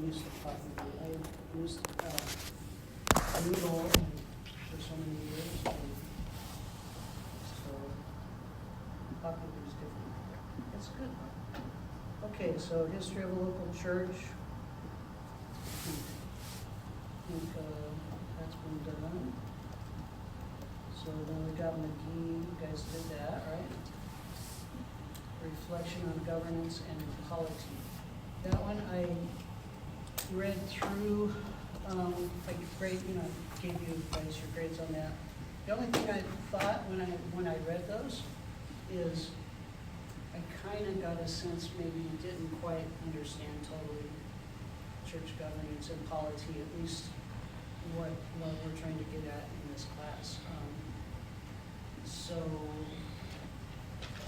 used to probably, I used Moodle for so many years, and so Popular is different. It's good. Okay, so history of a local church. I think that's been done. So then we got McGee, you guys did that, right? Reflection on governance and polity. That one I read through, like grade, gave you guys your grades on that. The only thing I thought when I read those is I kind of got a sense maybe you didn't quite understand totally church governance and polity, at least what we're trying to get at in this class. So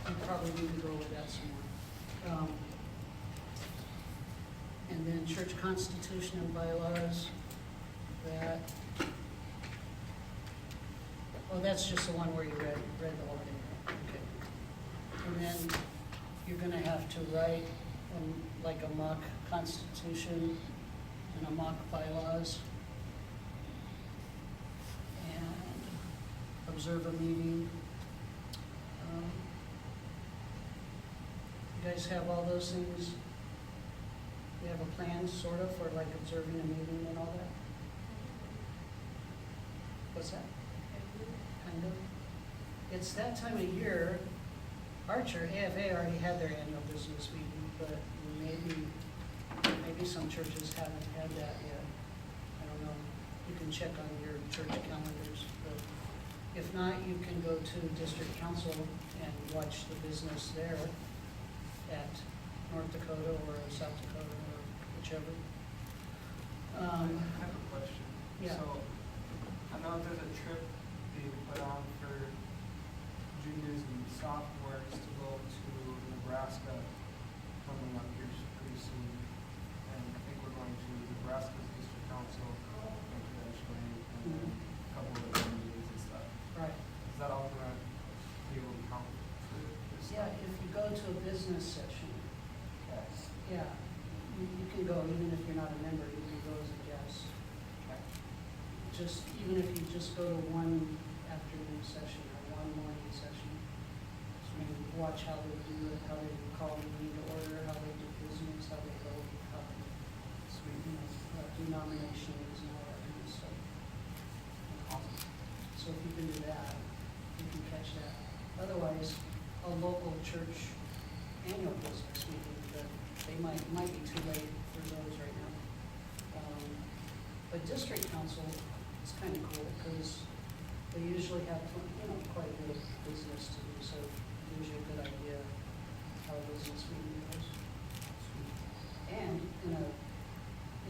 we probably need to go over that some more. And then church constitution and bylaws, that, oh, that's just the one where you read the whole thing, okay. And then you're gonna have to write like a mock constitution and a mock bylaws. And observe a meeting. You guys have all those things? You have a plan, sort of, for like observing a meeting and all that? What's that? Kind of. It's that time of year. Our church, AFA, already had their annual business meeting, but maybe some churches haven't had that yet. I don't know. You can check on your church calendars, but if not, you can go to district council and watch the business there at North Dakota or South Dakota or whichever. I have a question. Yeah. So, I know there's a trip being put on for juniors and sophomores to go to Nebraska coming up here pretty soon. And I think we're going to Nebraska's district council eventually, and then a couple of other meetings and stuff. Right. Is that all going to be able to count for this Yeah, stuff? if you go to a business session, Yes. yeah, you can go, even if you're not a member, you can go as a guest. Okay. Just, even if you just go to one afternoon session or one morning session, just maybe watch how they do it, how they call the meeting to order, how they do business, how they vote, how they, do nominations and all that kind of stuff. Awesome. So if you can do that, you can catch that. Otherwise, a local church annual business meeting, but they might be too late for those right now. But district council is kind of cool because they usually have, quite a bit of business to do, so it gives you a good idea how a business meeting goes. And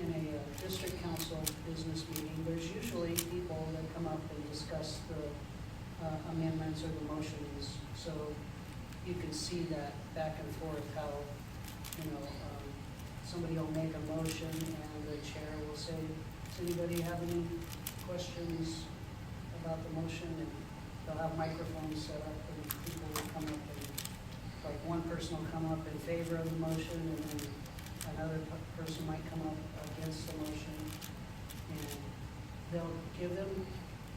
in a district council business meeting, there's usually people that come up and discuss the amendments or the motions, so you can see that back and forth, how, somebody will make a motion and the chair will say, does anybody have any questions about the motion? And they'll have microphones set up and people will come up and, like, one person will come up in favor of the motion and then another person might come up against the motion. And they'll give them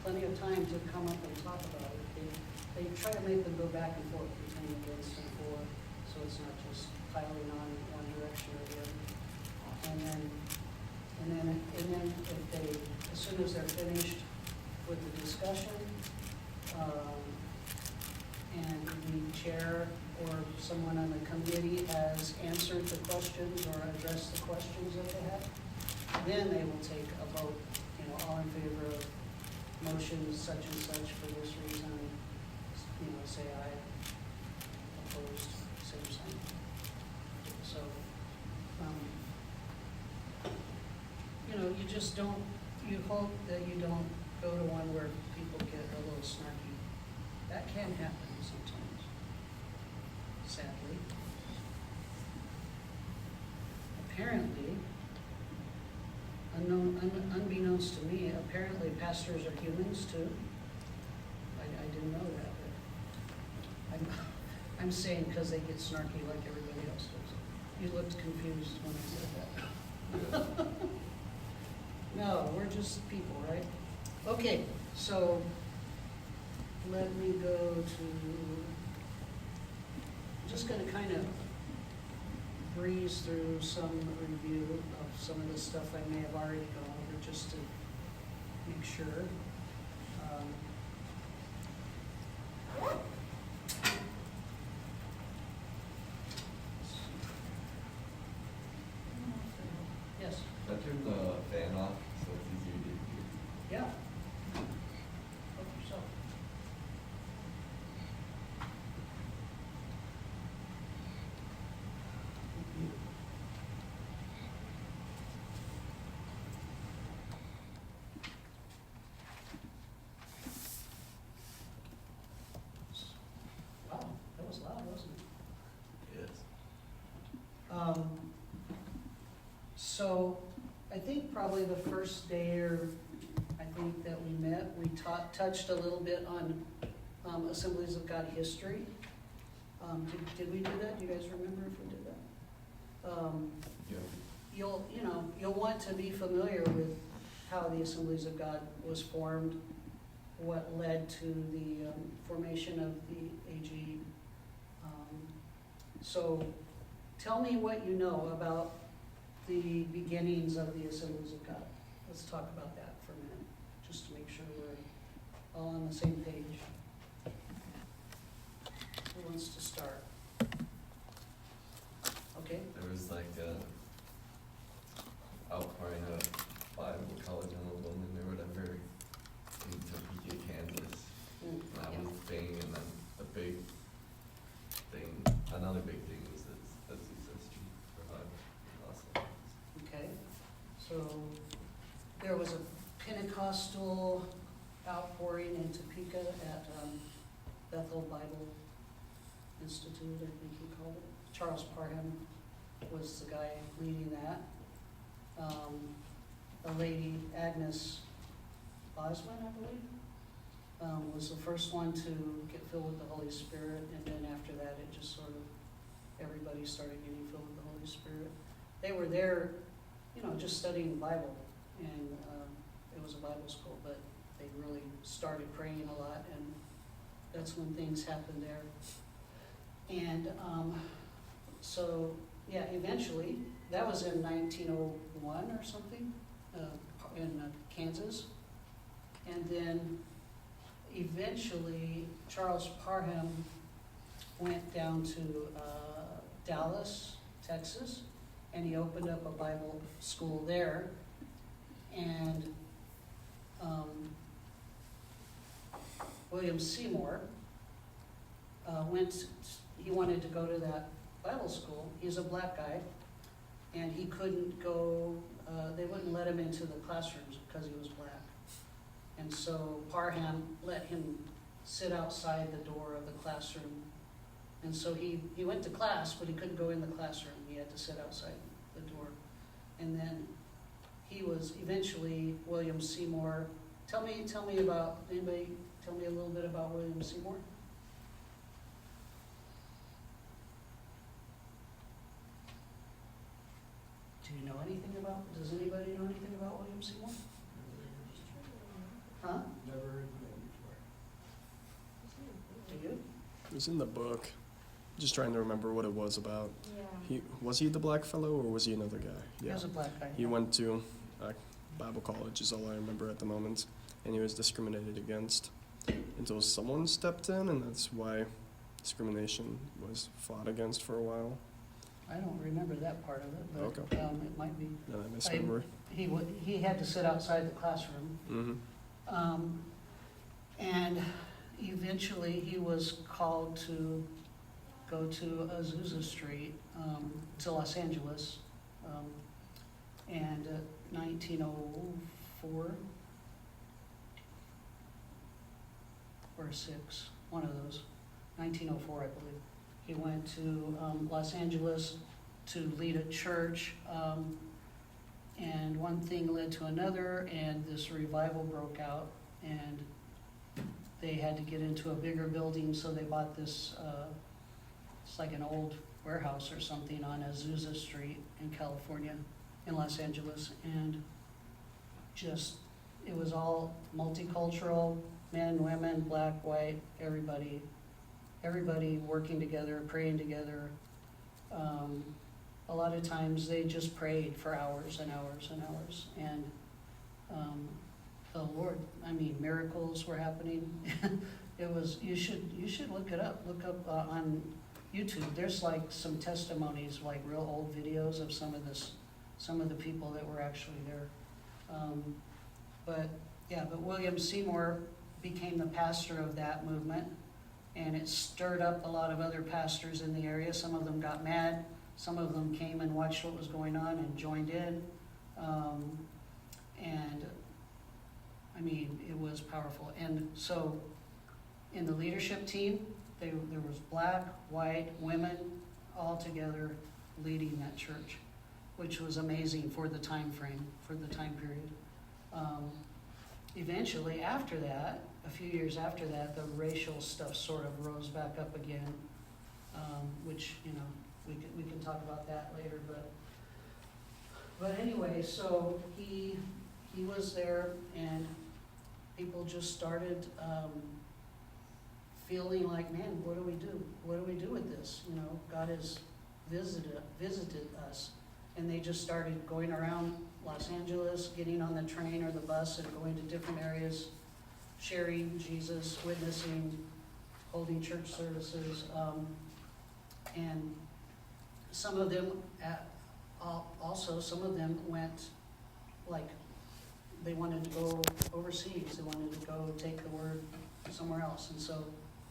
plenty of time to come up and talk about it. They try to make them go back and forth between against and for, so it's not just piling on one direction or the other. And then if they, as soon as they're finished with the discussion, and the chair or someone on the committee has answered the questions or addressed the questions that they have, then they will take a vote, all in favor of motions such and such for this reason, say aye, opposed, same sign. So, you just don't, you hope that you don't go to one where people get a little snarky. That can happen sometimes, sadly. Apparently, unbeknownst to me, apparently pastors are humans too. I didn't know that, but I'm saying because they get snarky like everybody else does. You looked confused when I said that. Yeah. No, we're just people, right? Okay, so let me go to, I'm just gonna kind of breeze through some review of some of the stuff I may have already gone over just to make sure. Yes, I turned the fan off so it's easier to hear. yeah. Help yourself. Wow, that was loud, wasn't it? Yes. So I think probably the first day or I think that we met, we touched a little bit on Assemblies of God history. Did we do that? Do you guys remember if we did that? Yeah. You'll want to be familiar with how the Assemblies of God was formed, what led to the formation of the AG. So tell me what you know about the beginnings of the Assemblies of God. Let's talk about that for a minute, just to make sure we're all on the same page. Who wants to start? Okay, There was like a outpouring of Bible college women or whatever in Topeka, Kansas. That was the thing, and then the big thing, another big thing was this Azusa Street revival in Los Angeles. okay. So there was a Pentecostal outpouring in Topeka at Bethel Bible Institute, I think he called it. Charles Parham was the guy leading that. A lady, Agnes Bosman, I believe, was the first one to get filled with the Holy Spirit, and then after that, it just sort of, everybody started getting filled with the Holy Spirit. They were there, just studying the Bible, and it was a Bible school, but they really started praying a lot, and that's when things happened there. And so, yeah, eventually, that was in 1901 or something, in Kansas. And then eventually, Charles Parham went down to Dallas, Texas, and he opened up a Bible school there. And William Seymour he wanted to go to that Bible school. He's a black guy, and he couldn't go, they wouldn't let him into the classrooms because he was black. And so Parham let him sit outside the door of the classroom. And so he went to class, but he couldn't go in the classroom. He had to sit outside the door. And then he was eventually William Seymour. Tell me about, anybody tell me a little bit about William Seymour? Do you know anything about, does anybody know anything about William Seymour? Huh? Never heard the name before. Do you? It was in the book. Just trying to remember what it was about. Yeah. Was he the black fellow or was he another guy? He was a black guy. He went to Bible college is all I remember at the moment, and he was discriminated against until someone stepped in, and that's why discrimination was fought against for a while. I don't remember that part of it, but Okay. it might be. No, I misremember. He had to sit outside the classroom. Mm-hmm. And eventually he was called to go to Azusa Street, to Los Angeles, and 1904 or 6, one of those, 1904 I believe. He went to Los Angeles to lead a church, and one thing led to another, and this revival broke out, and they had to get into a bigger building, so they bought this, it's like an old warehouse or something on Azusa Street in California. in Los Angeles, and just, it was all multicultural, men, women, black, white, everybody working together, praying together. A lot of times they just prayed for hours and hours and hours, and the Lord, I mean, miracles were happening. It was, you should look it up. Look up on YouTube. There's like some testimonies, like real old videos of some of the people that were actually there. But William Seymour became the pastor of that movement, and it stirred up a lot of other pastors in the area. Some of them got mad. Some of them came and watched what was going on and joined in. And I mean, it was powerful. And so in the leadership team, there was black, white, women, all together leading that church, which was amazing for the time frame, for the time period. Eventually, after that, a few years after that, the racial stuff sort of rose back up again, which, you know, we can talk about that later, but anyway, so he was there, and people just started feeling like, man, what do we do? What do we do with this? You know, God has visited us, and they just started going around Los Angeles, getting on the train or the bus and going to different areas, sharing Jesus, witnessing, holding church services, and some of them some of them went, like, they wanted to go overseas. They wanted to go take the word somewhere else. And so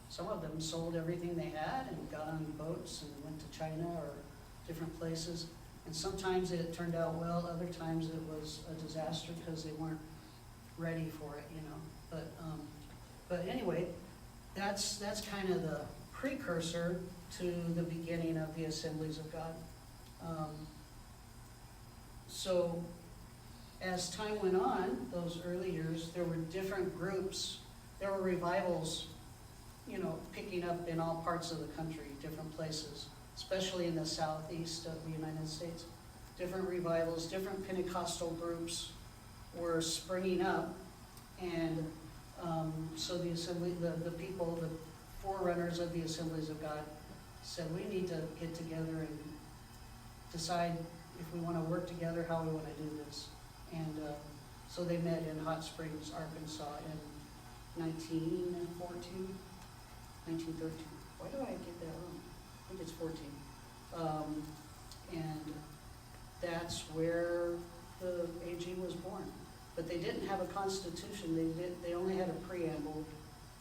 some of them sold everything they had and got on boats and went to China or different places. And sometimes it turned out well, other times it was a disaster because they weren't ready for it, you know. But anyway, that's kind of the precursor to the beginning of the Assemblies of God. So as time went on, those early years, there were different groups. There were revivals, you know, picking up in all parts of the country, different places, especially in the southeast of the United States. Different revivals, different Pentecostal groups were springing up, and so the assembly, the people, the forerunners of the Assemblies of God said, we need to get together and decide if we want to work together, how we want to do this. And so they met in Hot Springs, Arkansas in 1913. Why do I get that wrong? I think it's 14. And that's where the AG was born. But they didn't have a constitution. They only had a preamble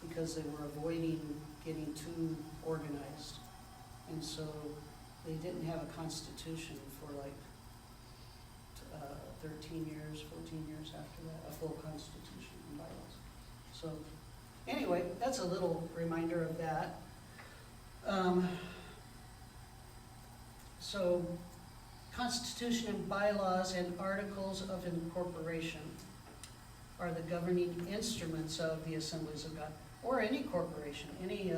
because they were avoiding getting too organized. And so they didn't have a constitution for like 13 years, 14 years after that, a full constitution and bylaws. So anyway, that's a little reminder of that. So Constitution and bylaws and articles of incorporation are the governing instruments of the Assemblies of God, or any corporation, any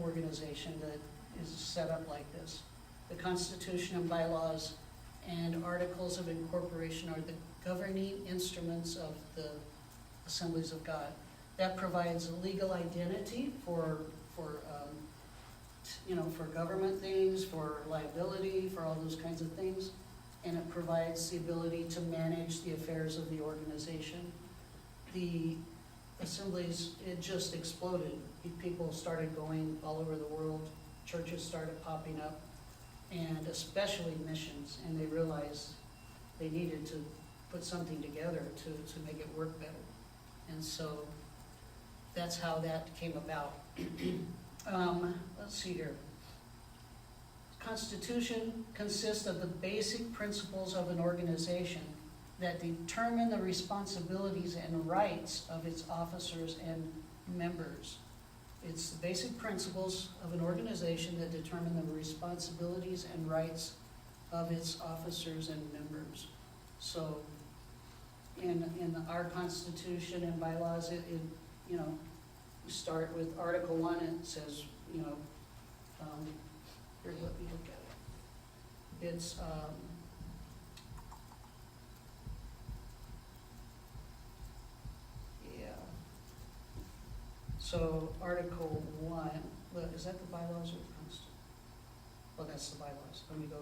organization that is set up like this. The Constitution and bylaws and articles of incorporation are the governing instruments of the Assemblies of God. That provides a legal identity for government things, for liability, for all those kinds of things, and it provides the ability to manage the affairs of the organization. The assemblies, it just exploded. People started going all over the world. Churches started popping up, and especially missions, and they realized they needed to put something together to make it work better. And so that's how that came about. Let's see here. Constitution consists of the basic principles of an organization that determine the responsibilities and rights of its officers and members. It's the basic principles of an organization that determine the responsibilities and rights of its officers and members. So in our Constitution and bylaws, it you start with Article 1, it says, here, let me look at it. It's So Article 1, look, is that the bylaws or the Constitution? Oh, that's the bylaws. Let me go,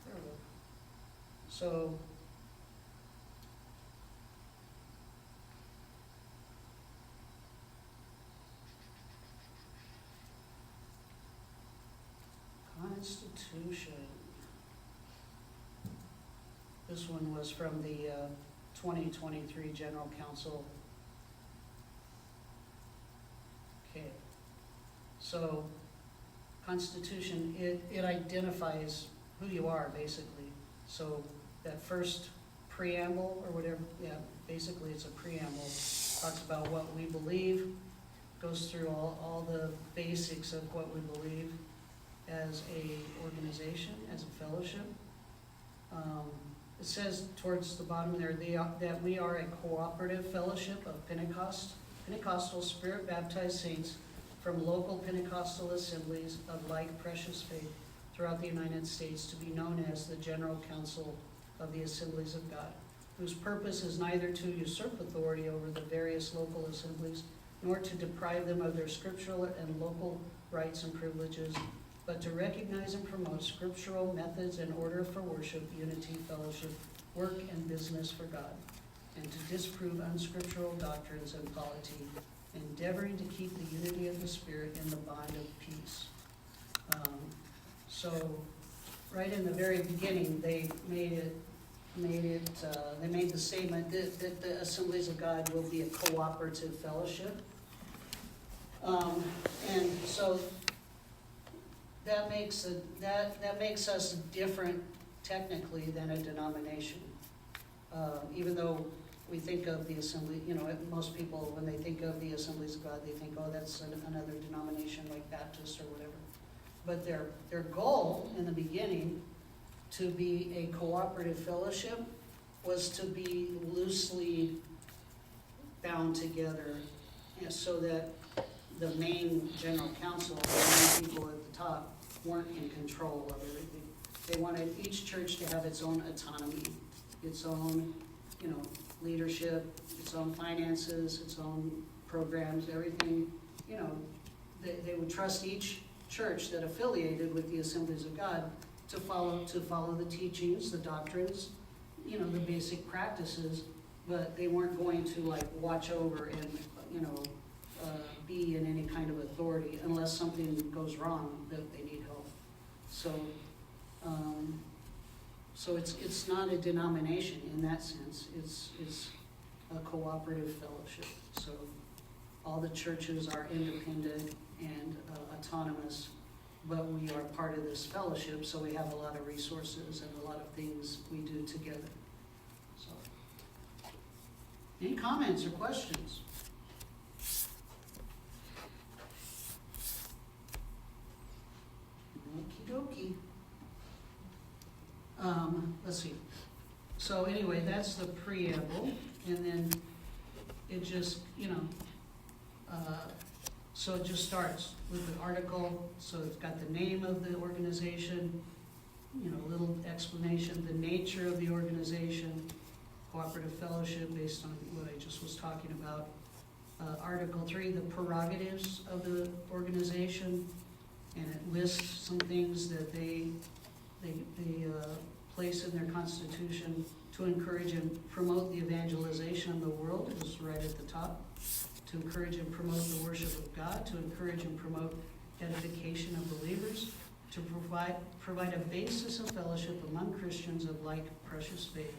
there we go. So, Constitution. This one was from the 2023 General Council. Okay. So, Constitution, it identifies who you are, basically. So, that first preamble, or whatever, yeah, basically it's a preamble, talks about what we believe, goes through all the basics of what we believe as a organization, as a fellowship. It says towards the bottom there, that we are a cooperative fellowship of Pentecostal Spirit-baptized saints from local Pentecostal assemblies of like precious faith throughout the United States, to be known as the General Council of the Assemblies of God, whose purpose is neither to usurp authority over the various local assemblies, nor to deprive them of their scriptural and local rights and privileges, but to recognize and promote scriptural methods and order for worship, unity, fellowship, work, and business for God, and to disprove unscriptural doctrines and polity, endeavoring to keep the unity of the Spirit in the bond of peace. So, right in the very beginning, they made the statement that the Assemblies of God will be a cooperative fellowship. And so that makes us different technically than a denomination. Even though we think of the assembly, most people, when they think of the Assemblies of God, they think, oh, that's another denomination like Baptist or whatever. But their goal in the beginning to be a cooperative fellowship was to be loosely bound together, so that the main general council, the main people at the top, weren't in control of everything. They wanted each church to have its own autonomy, its own, leadership, its own finances, its own programs, everything. They would trust each church that affiliated with the Assemblies of God to follow the teachings, the doctrines, the basic practices, but they weren't going to watch over and be in any kind of authority unless something goes wrong that they need help. So it's not a denomination in that sense. It's a cooperative fellowship. So all the churches are independent and autonomous, but we are part of this fellowship, so we have a lot of resources and a lot of things we do together. So, any comments or questions? Okie dokie. Let's see. So anyway, that's the preamble, and then it just, so it just starts with the article. So it's got the name of the organization, a little explanation, the nature of the organization, cooperative fellowship based on what I just was talking about. Article 3, the prerogatives of the organization, and it lists some things that they place in their constitution to encourage and promote the evangelization of the world. It was right at the top. To encourage and promote the worship of God, to encourage and promote edification of believers, to provide a basis of fellowship among Christians of like precious faith,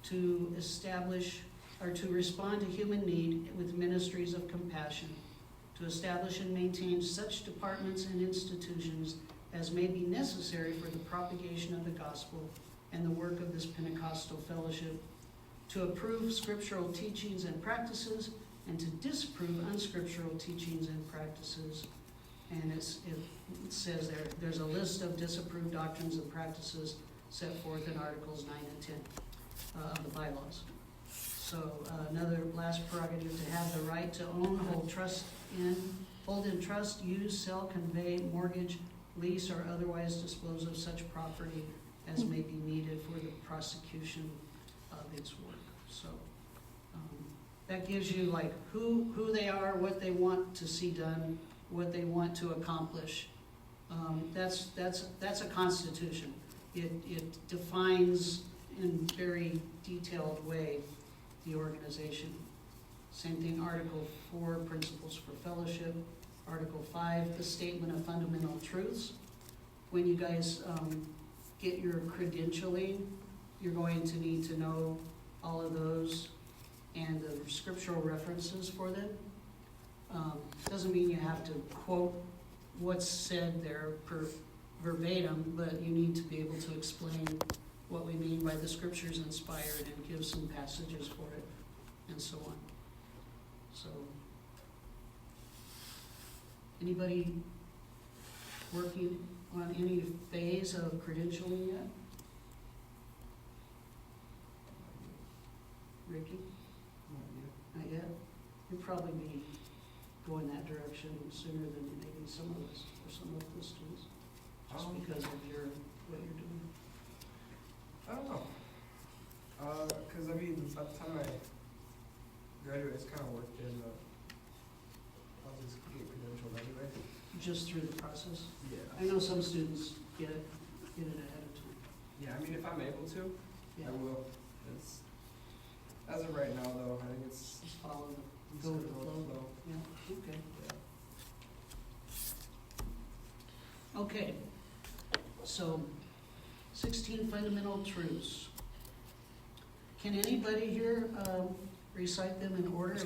to establish or to respond to human need with ministries of compassion, to establish and maintain such departments and institutions as may be necessary for the propagation of the gospel and the work of this Pentecostal fellowship, to approve scriptural teachings and practices, and to disprove unscriptural teachings and practices. And it says there's a list of disapproved doctrines and practices set forth in Articles 9 and 10 of the bylaws. So another last prerogative, to have the right to own, hold in trust, use, sell, convey, mortgage, lease, or otherwise dispose of such property as may be needed for the prosecution of its work. So That gives you like who they are, what they want to see done, what they want to accomplish. That's a constitution. It defines in very detailed way the organization. Same thing, Article 4, Principles for Fellowship. Article 5, the Statement of Fundamental Truths. When you guys get your credentialing, you're going to need to know all of those and the scriptural references for them. Doesn't mean you have to quote what's said there verbatim, but you need to be able to explain what we mean by the scriptures inspired and give some passages for it and so on. So, anybody working on any phase of credentialing yet? Ricky? Not yet? You'll probably be going that direction sooner than maybe some of us, or some of the students, just because of what you're doing. I don't know. Cause I mean, by the time I graduate, it's kind of worked in, I'll just get credentialed anyway. Just through the process? Yeah. I know some students get it ahead of time. Yeah, I mean, if I'm able to, Yeah, I will. It's, as of right now though, I think it's, just follow it's go with gonna the go with flow. the Yeah, okay. Yeah. Okay, so 16 fundamental truths. Can anybody here recite them in order?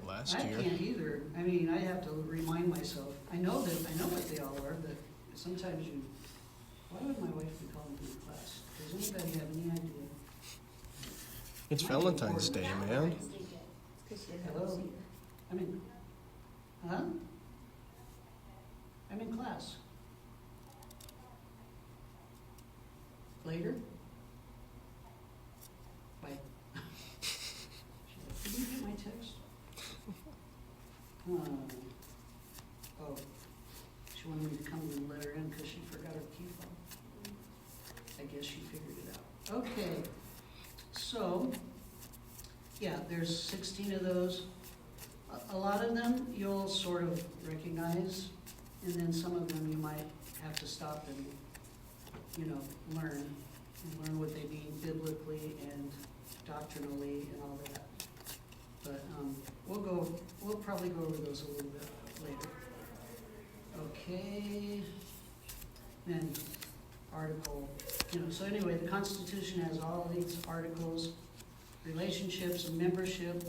Last I year. can't either. I mean, I have to remind myself. I know what they all are, but sometimes you, why would my wife be calling me in class? Does anybody have any idea? It's Valentine's Day, man. Hello? I'm in, huh? I'm in class. Later? Bye. Did you get my text? Oh, she wanted me to come and let her in because she forgot her key fob. I guess she figured it out. Okay, so, yeah, there's 16 of those. A lot of them you'll sort of recognize, and then some of them you might have to stop and, learn what they mean biblically and doctrinally and all that. But we'll probably go over those a little bit later. Okay, then article, so anyway, the Constitution has all these articles, relationships and membership.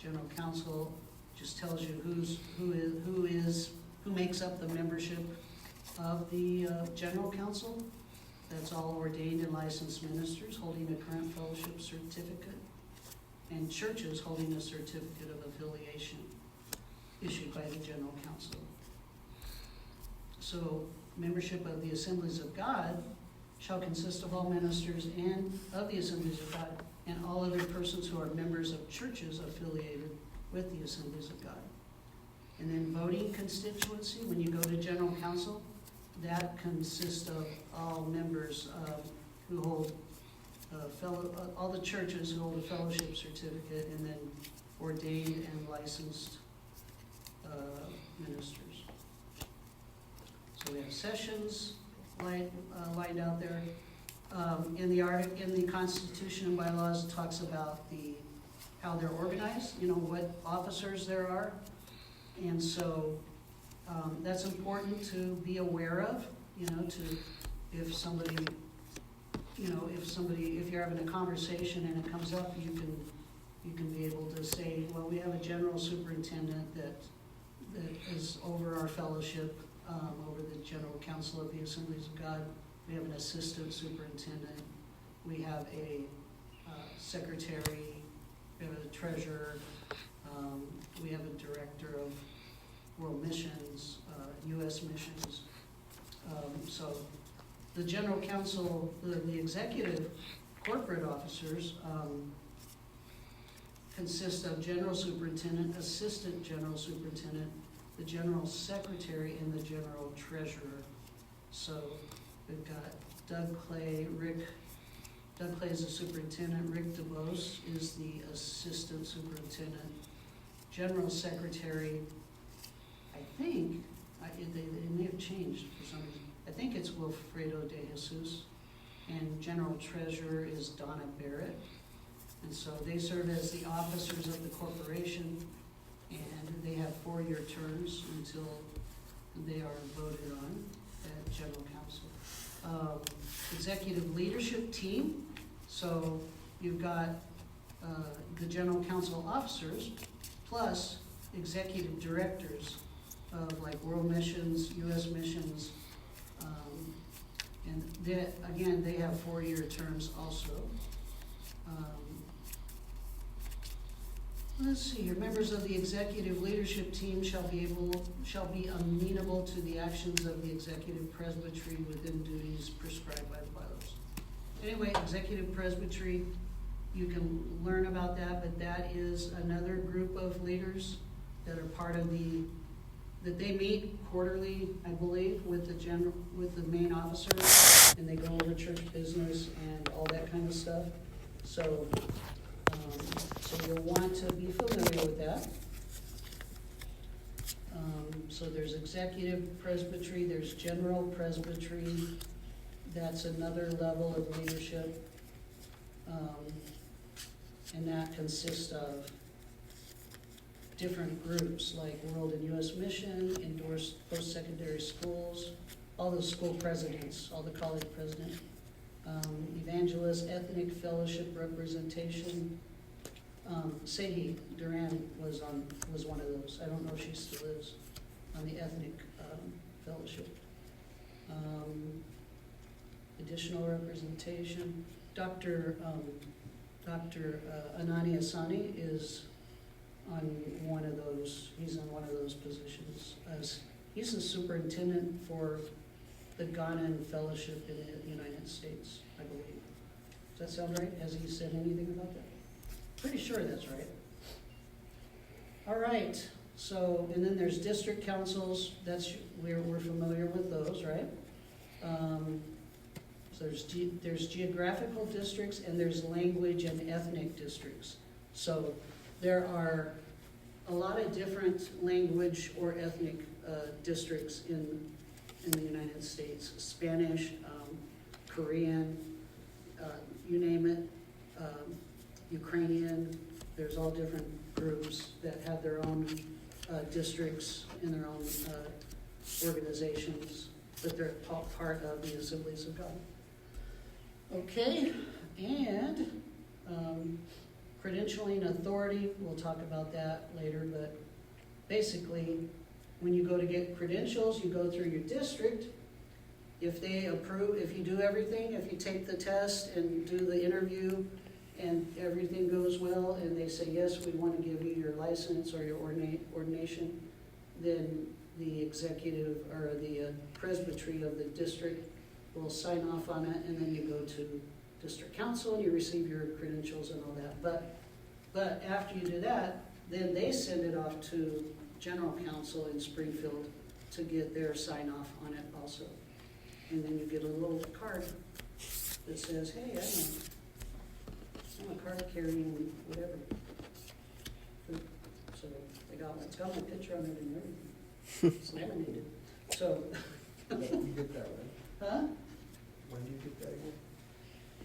General Counsel just tells you who makes up the membership of the General Council. That's all ordained and licensed ministers holding a current fellowship certificate, and churches holding a certificate of affiliation issued by the General Council. So, membership of the Assemblies of God shall consist of all ministers and of the Assemblies of God and all other persons who are members of churches affiliated with the Assemblies of God. And then voting constituency, when you go to General Council, that consists of all members who hold all the churches who hold a fellowship certificate, and then ordained and licensed ministers. So we have sessions lined out there. In the Constitution and Bylaws, it talks about how they're organized, what officers there are. And so that's important to be aware of, if you're having a conversation and it comes up, you can be able to say, well, we have a general superintendent that is over our fellowship, over the General Council of the Assemblies of God. We have an assistant superintendent. We have a secretary. We have a treasurer. We have a director of world missions, U.S. missions. So the General Council, the executive corporate officers consist of General Superintendent, Assistant General Superintendent, the General Secretary, and the General Treasurer. So we've got Doug Clay, Rick Doug Clay is the superintendent, Rick DeBose is the assistant superintendent. General secretary, I think, they may have changed for some reason. I think it's Wilfredo de Jesus, and general treasurer is Donna Barrett. And so they serve as the officers of the corporation, and they have 4-year terms until they are voted on at general council. Executive leadership team, so you've got the general council officers plus executive directors of like world missions, US missions, and again, they have 4-year terms also. Let's see here, members of the executive leadership team shall be amenable to the actions of the executive presbytery within duties prescribed by the bylaws. Anyway, executive presbytery, you can learn about that, but that is another group of leaders that are part of that they meet quarterly, I believe, with the main officer, and they go over church business and all that kind of stuff. So you'll want to be familiar with that. So there's executive presbytery, there's general presbytery, that's another level of leadership. And that consists of different groups like World and US Mission, endorsed post-secondary schools, all the school presidents, all the college presidents, evangelist, ethnic fellowship representation. Sadie Duran was one of those. I don't know if she still is on the ethnic fellowship. Additional representation. Dr. Anani Asani is on one of those. He's in one of those positions. He's the superintendent for the Ghanaian Fellowship in the United States, I believe. Does that sound right? Has he said anything about that? Pretty sure that's right. All right, so, and then there's district councils, we're familiar with those, right? So there's geographical districts and there's language and ethnic districts. So there are a lot of different language or ethnic districts in the United States. Spanish, Korean, you name it, Ukrainian, there's all different groups that have their own districts and their own organizations, but they're part of the Assemblies of God. Okay, and credentialing authority, we'll talk about that later, but basically, when you go to get credentials, you go through your district. If they approve, if you do everything, if you take the test and do the interview and everything goes well and they say, yes, we want to give you your license or your ordination, then the executive or the presbytery of the district will sign off on it, and then you go to district council and you receive your credentials and all that. But after you do that, then they send it off to general council in Springfield to get their sign off on it also. And then you get a little card that says, hey, I'm a card carrying whatever. So it's got my picture on it and everything. It's laminated. So. You get that, right? Huh? When do you get that again?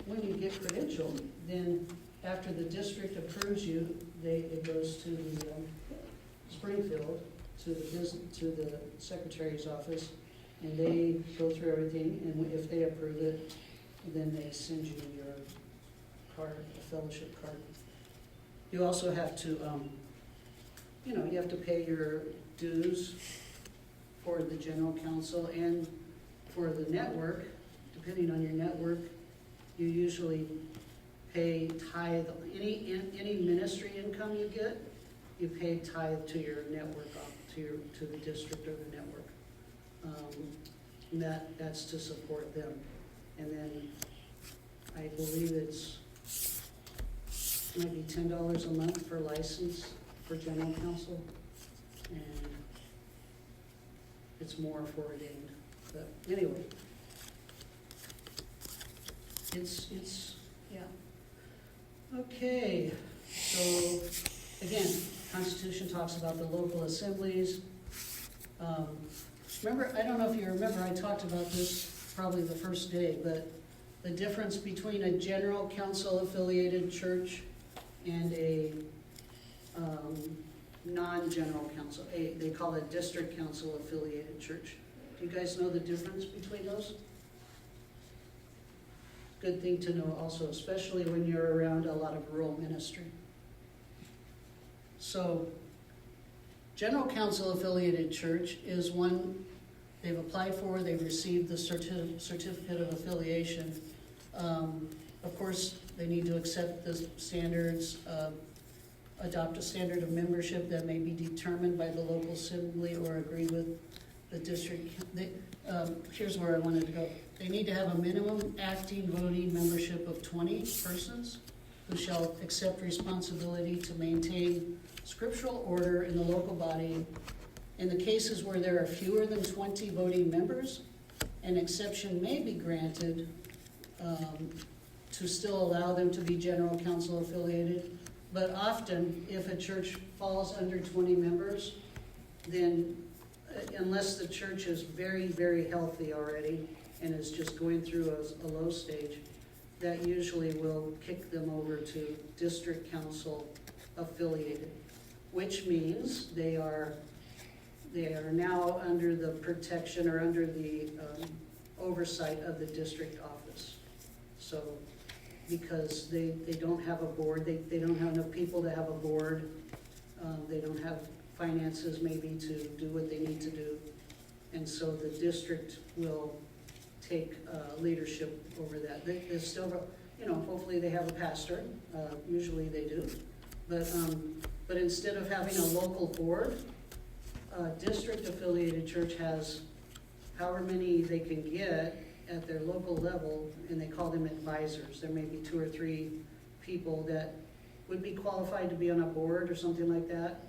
When you get credentialed, then after the district approves you, it goes to the Springfield, to the secretary's office, and they go through everything, and if they approve it, then they send you your card, a fellowship card. You also have to, you have to pay your dues for the general council and for the network. Depending on your network, you usually pay tithe, any ministry income you get, you pay tithe to your network, to the district or the network. And that's to support them. And then I believe it's maybe $10 a month for license for general counsel, and it's more for ordained. But anyway, it's Yeah. Okay, so, again, Constitution talks about the local assemblies. Remember, I don't know if you remember, I talked about this probably the first day, but the difference between a general council affiliated church and a non-general council, they call it district council affiliated church. Do you guys know the difference between those? Good thing to know also, especially when you're around a lot of rural ministry. So, general council affiliated church is one they've applied for, they've received the certificate of affiliation. Of course, they need to accept the standards, adopt a standard of membership that may be determined by the local assembly or agree with the district. Here's where I wanted to go. They need to have a minimum acting voting membership of 20 persons who shall accept responsibility to maintain scriptural order in the local body. In the cases where there are fewer than 20 voting members, an exception may be granted to still allow them to be general council affiliated. But often, if a church falls under 20 members, then unless the church is very, very healthy already and is just going through a low stage, that usually will kick them over to district council affiliated, which means they are now under the protection or under the oversight of the district office. So, because they don't have a board, they don't have enough people to have a board, they don't have finances maybe to do what they need to do, and so the district will take leadership over that. They still, hopefully they have a pastor, usually they do, but instead of having a local board, district affiliated church has however many they can get at their local level, and they call them advisors. There may be 2 or 3 people that would be qualified to be on a board or something like that,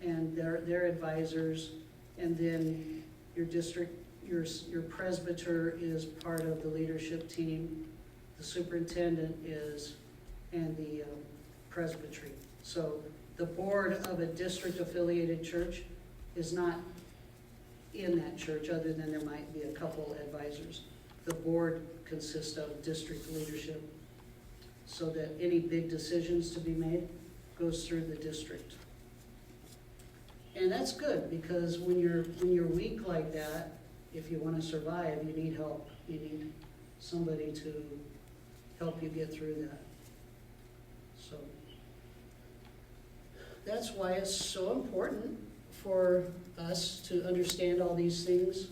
and they're advisors, and then your district, your presbyter is part of the leadership team, the superintendent is, and the presbytery. So the board of a district affiliated church is not in that church, other than there might be a couple advisors. The board consists of district leadership, so that any big decisions to be made goes through the district. And that's good, because when you're weak like that, if you want to survive, you need help. You need somebody to help you get through that. So that's why it's so important for us to understand all these things,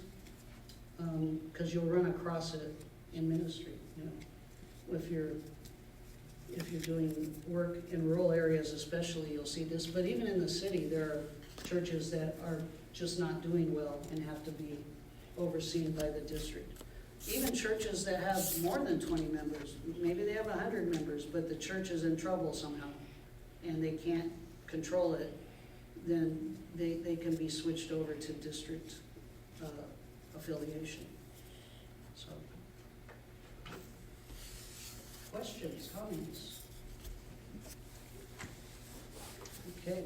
because you'll run across it in ministry. If you're doing work in rural areas especially, you'll see this. But even in the city, there are churches that are just not doing well and have to be overseen by the district. Even churches that have more than 20 members, maybe they have 100 members, but the church is in trouble somehow and they can't control it, then they can be switched over to district affiliation. So, questions, comments? Okay.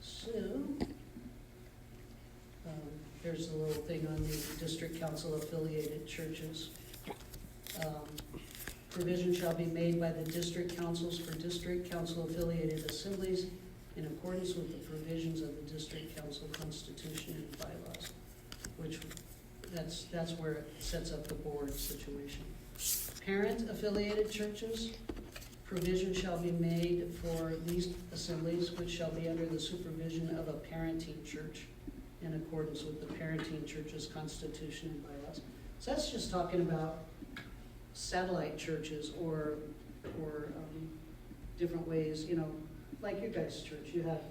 So, here's a little thing on the district council affiliated churches. Provision shall be made by the district councils for district council affiliated assemblies in accordance with the provisions of the district council constitution and bylaws, which that's where it sets up the board situation. Parent affiliated churches, provision shall be made for these assemblies, which shall be under the supervision of a parenting church in accordance with the parenting church's constitution and bylaws. So that's just talking about satellite churches or different ways, like your guys' church. You have,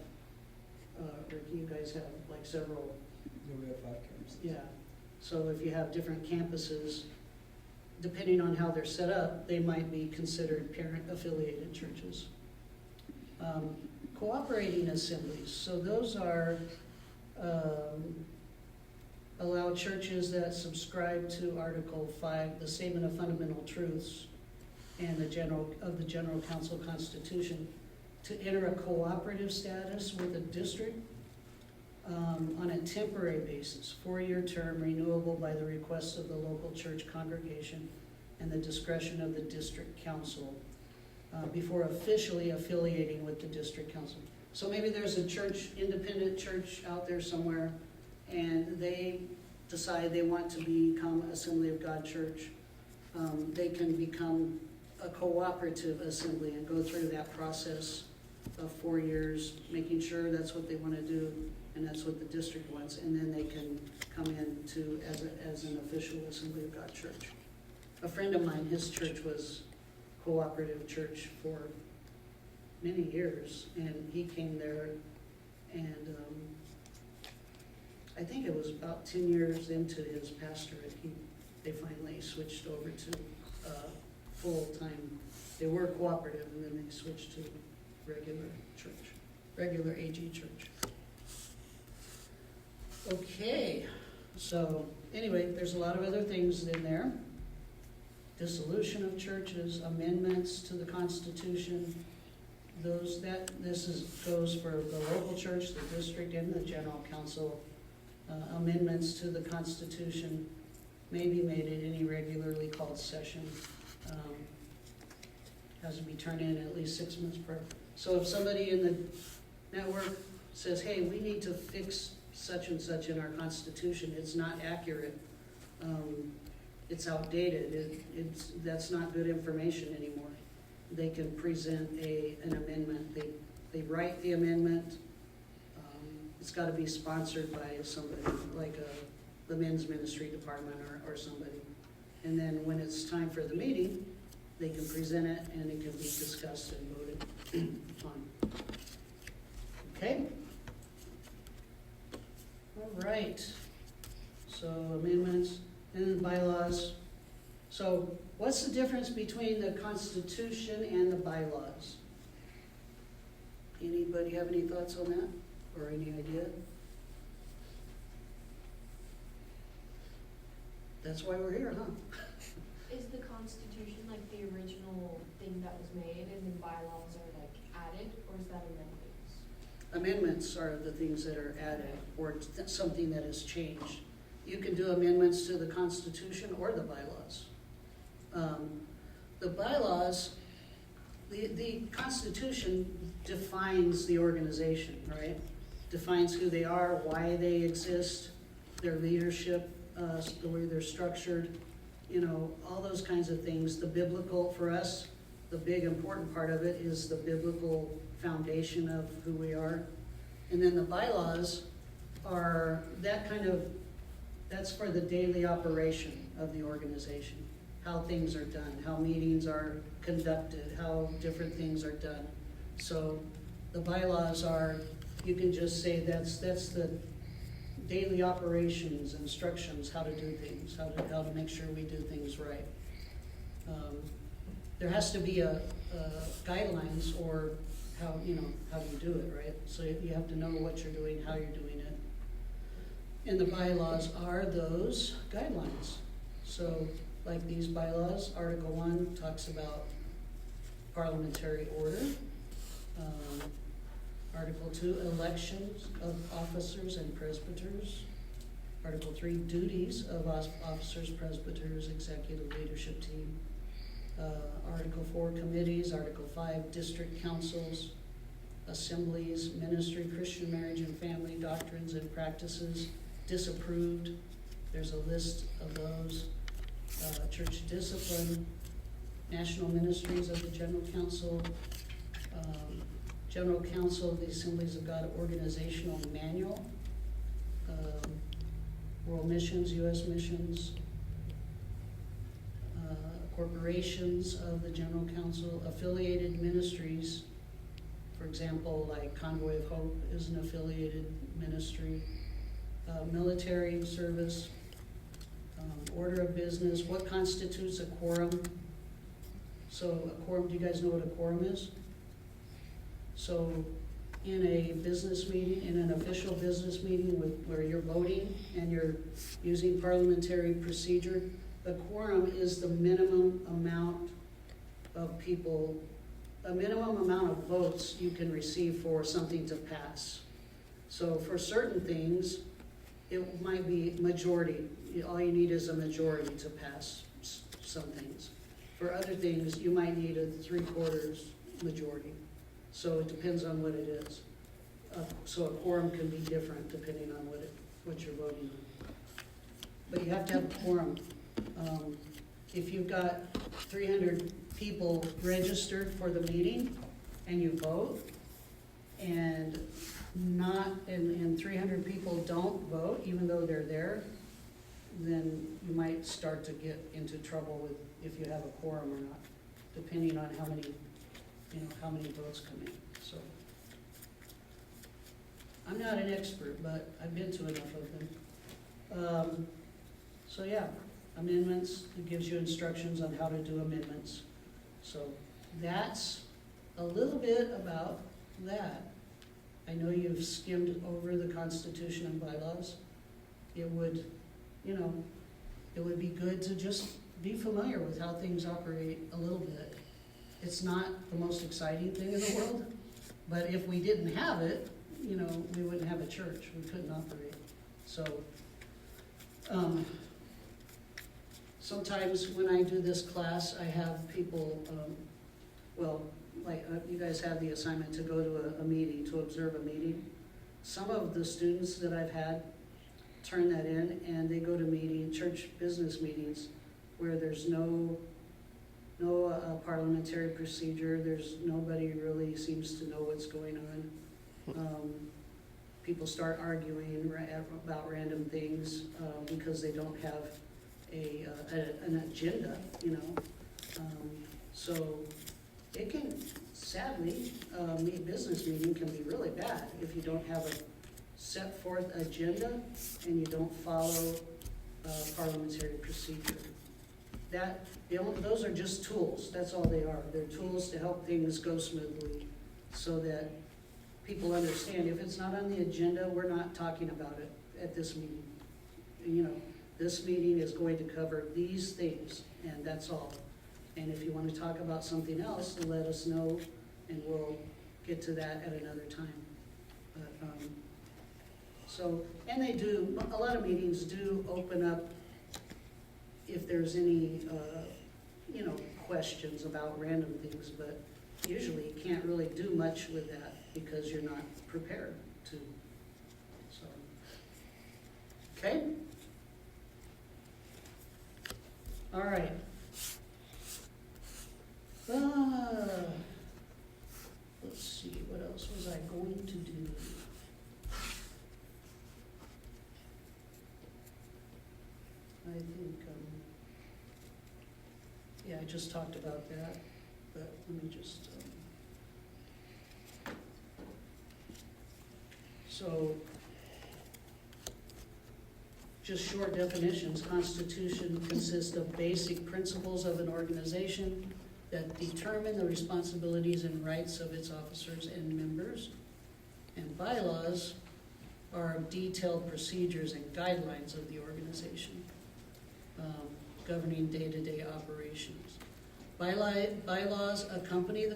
Ricky, you guys have like several. Yeah, we have 5 campuses. Yeah. So if you have different campuses, depending on how they're set up, they might be considered parent-affiliated churches. Cooperating assemblies. So those are, allow churches that subscribe to Article 5, the Statement of Fundamental Truths, and the General Council Constitution, to enter a cooperative status with a district on a temporary basis, 4-year term renewable by the request of the local church congregation and the discretion of the district council before officially affiliating with the district council. So maybe there's a church, independent church out there somewhere, and they decide they want to become Assembly of God Church. They can become a cooperative assembly and go through that process of 4 years, making sure that's what they want to do, and that's what the district wants, and then they can come in to as an official Assembly of God Church. A friend of mine, his church was cooperative church for many years, and he came there, and I think it was about 10 years into his pastorate, they finally switched over to full-time. They were cooperative, and then they switched to regular church, regular AG church. Okay, so anyway, there's a lot of other things in there. Dissolution of churches, amendments to the Constitution, goes for the local church, the district, and the general council. Amendments to the Constitution may be made at any regularly called session. Has to be turned in at least 6 months prior. So if somebody in the network says, hey, we need to fix such and such in our Constitution, it's not accurate, it's outdated, that's not good information anymore, they can present an amendment. They write the amendment. It's got to be sponsored by somebody, like the men's ministry department or somebody. And then when it's time for the meeting, they can present it and it can be discussed and voted on. Okay? All right. So amendments and bylaws. So what's the difference between the Constitution and the bylaws? Anybody have any thoughts on that or any idea? That's why we're here, huh? Is the Constitution like the original thing that was made and then bylaws are like added, or is that amendments? Amendments are the things that are added or something that is changed. You can do amendments to the Constitution or the bylaws. The bylaws, the Constitution defines the organization, right? Defines who they are, why they exist, their leadership, the way they're structured, all those kinds of things. The biblical, for us, the big important part of it is the biblical foundation of who we are. And then the bylaws are that's for the daily operation of the organization, how things are done, how meetings are conducted, how different things are done. So the bylaws are, you can just say that's the daily operations, instructions, how to do things, how to make sure we do things right. There has to be a guidelines or how do you do it, right? So you have to know what you're doing, how you're doing it. And the bylaws are those guidelines. So like these bylaws, Article 1 talks about parliamentary order. Article 2, elections of officers and presbyters. Article 3, duties of officers, presbyters, executive leadership team. Article 4, committees. Article 5, district councils, assemblies, ministry, Christian marriage and family, doctrines and practices, disapproved. There's a list of those. Church discipline, national ministries of the General Council, General Council of the Assemblies of God Organizational Manual, World Missions, U.S. Missions, corporations of the General Council, affiliated ministries. For example, like Convoy of Hope is an affiliated ministry, military service, order of business, what constitutes a quorum. So a quorum, do you guys know what a quorum is? So in a business meeting, in an official business meeting where you're voting and you're using parliamentary procedure, the quorum is the minimum amount of people, a minimum amount of votes you can receive for something to pass. So for certain things, it might be majority. All you need is a majority to pass some things. For other things, you might need a 3/4 majority. So it depends on what it is. So a quorum can be different depending on what you're voting on. But you have to have a quorum. If you've got 300 people registered for the meeting and you vote, and 300 people don't vote, even though they're there, then you might start to get into trouble with if you have a quorum or not, depending on how many votes come in. So I'm not an expert, but I've been to enough of them. So yeah, amendments, it gives you instructions on how to do amendments. So that's a little bit about that. I know you've skimmed over the Constitution and Bylaws. It would, it would be good to just be familiar with how things operate a little bit. It's not the most exciting thing in the world, but if we didn't have it, we wouldn't have a church. We couldn't operate. So sometimes when I do this class, I have people, you guys have the assignment to go to a meeting, to observe a meeting. Some of the students that I've had turn that in, and they go to church business meetings where there's no parliamentary procedure. There's nobody really seems to know what's going on. People start arguing about random things because they don't have an agenda, So it can, sadly, a business meeting can be really bad if you don't have a set forth agenda and you don't follow parliamentary procedure. Those are just tools. That's all they are. They're tools to help things go smoothly so that people understand if it's not on the agenda, we're not talking about it at this meeting. This meeting is going to cover these things, and that's all. And if you want to talk about something else, let us know, and we'll get to that at another time. But, and they do, a lot of meetings do open up if there's any, questions about random things, but usually you can't really do much with that because you're not prepared to. So, okay? All right. Let's see, what else was I going to do? I think, I just talked about that, but let me just, so, just short definitions. Constitution consists of basic principles of an organization that determine the responsibilities and rights of its officers and members. And bylaws are detailed procedures and guidelines of the organization, governing day-to-day operations. Bylaws accompany the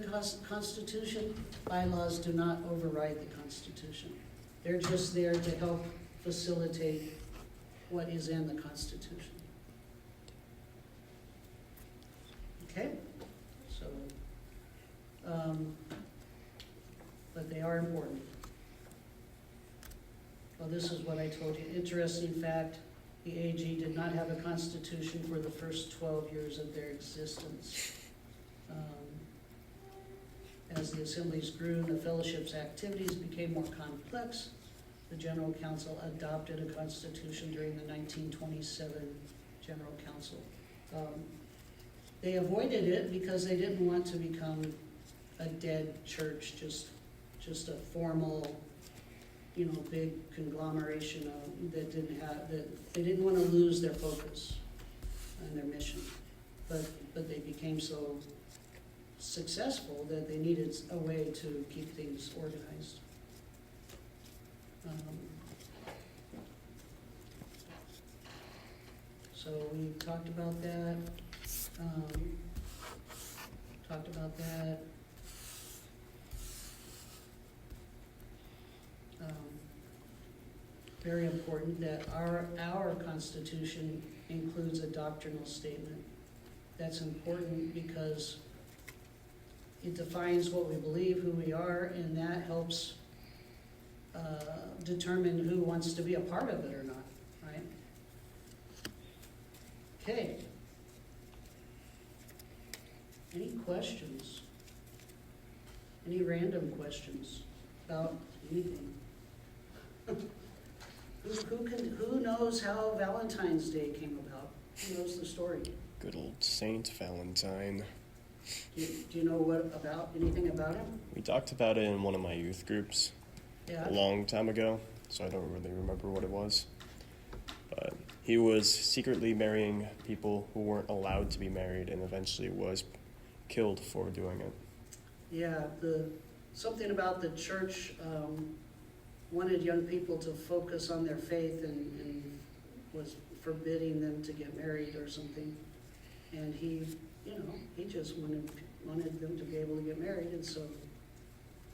Constitution. Bylaws do not override the Constitution. They're just there to help facilitate what is in the Constitution. Okay? So, but they are important. Well, this is what I told you. Interesting fact, the AG did not have a constitution for the first 12 years of their existence. As the assemblies grew and the fellowship's activities became more complex, the General Council adopted a constitution during the 1927 General Council. They avoided it because they didn't want to become a dead church, just a formal, big conglomeration that they didn't want to lose their focus and their mission. But they became so successful that they needed a way to keep things organized. So we talked about that. Talked about that. Very important that our Constitution includes a doctrinal statement. That's important because it defines what we believe, who we are, and that helps determine who wants to be a part of it or not, right? Okay. Any questions? Any random questions about anything? Who knows how Valentine's Day came about? Who knows the story? Good old Saint Valentine. Do you know anything about him? We talked about it in one of my youth groups Yeah. a long time ago, so I don't really remember what it was. But he was secretly marrying people who weren't allowed to be married and eventually was killed for doing it. Yeah, something about the church wanted young people to focus on their faith and was forbidding them to get married or something. And he just wanted them to be able to get married, and so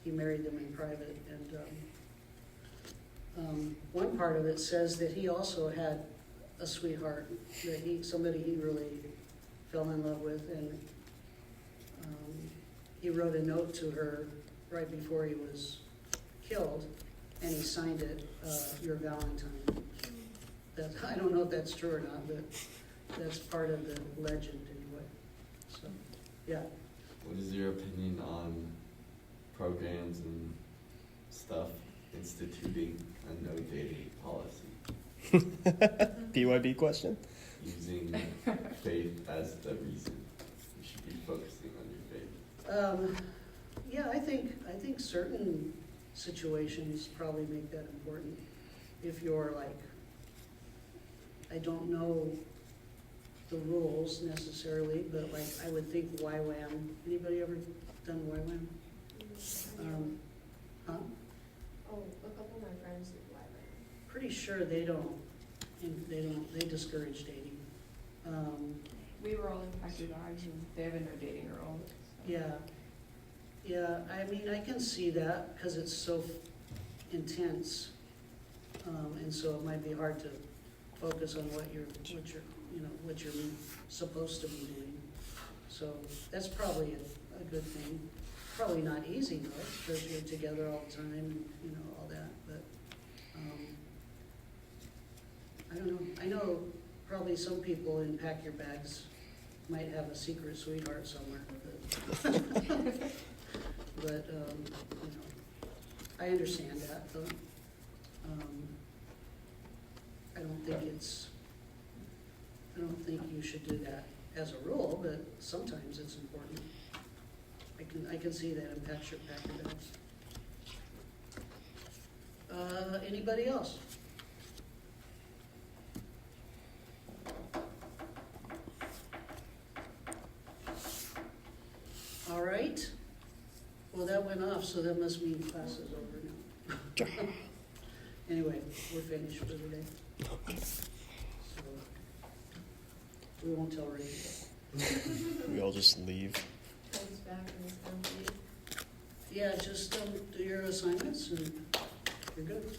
he married them in private. And one part of it says that he also had a sweetheart, somebody he really fell in love with, and he wrote a note to her right before he was killed, and he signed it, "Your Valentine." I don't know if that's true or not, but that's part of the legend anyway. So, yeah. What is your opinion on programs and stuff instituting a no dating policy? PYB question? Using faith as the reason you should be focusing on your faith. Yeah, I think certain situations probably make that important. If you're like, I don't know the rules necessarily, but like I would think YWAM. Anybody ever done YWAM? Huh? Oh, a couple of my friends did YWAM. Pretty sure they they discourage dating. We were all impacted ours, and they have a no dating rule. So. Yeah, I mean, I can see that because it's so intense, and so it might be hard to focus on what you're supposed to be doing. So that's probably a good thing. Probably not easy though, because you're together all the time, all that. But I don't know. I know probably some people in Pack Your Bags might have a secret sweetheart somewhere. But I understand that though. I don't think you should do that as a rule, but sometimes it's important. I can see that in Pack Your Bags. Anybody else? All right. Well, that went off, so that must mean class is over now. Anyway, we're finished for the day. Okay. So we won't tell Ray. We all just leave. Comes back and it's empty. Yeah, just do your assignments and you're good.